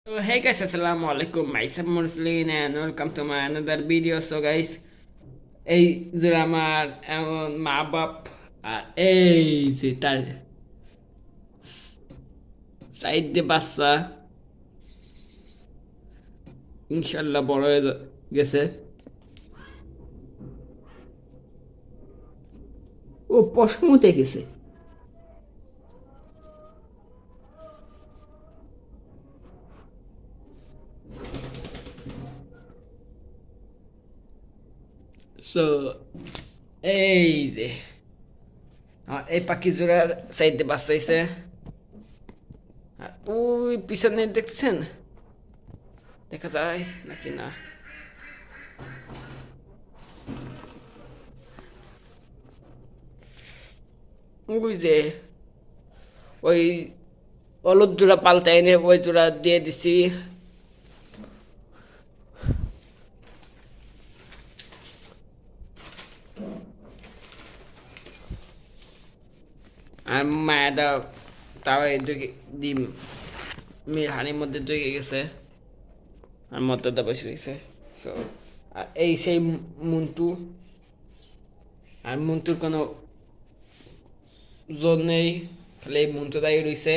So hey guys, assalamu alaikum. Myself Murslin and welcome to my another video. So guys, এই যে আমার এমন মা বাপ আর এই যে তার সাইড দিয়ে বাচ্চা ইনশাল্লাহ বড় হয়ে গেছে। ও পশমুতে গেছে। সো এই যে আমার এই পাখি জোড়ার সাইড দিয়ে বাচ্চা হয়েছে। আর ওই পিছনে দেখছেন, দেখা যায় নাকি না? ওই যে ওই হলুদ জোড়া পাল্টা এনে ওই জোড়া দিয়ে দিছি। আর মায়াটা তাও এই ডিম হাড়ির মধ্যে ঢুকে গেছে আর মতটা বসে রয়েছে। সো আর এই সেই মন্টু, আর মন্টুর কোনো জোর নেই, খালি এই মন্টুটাই রয়েছে।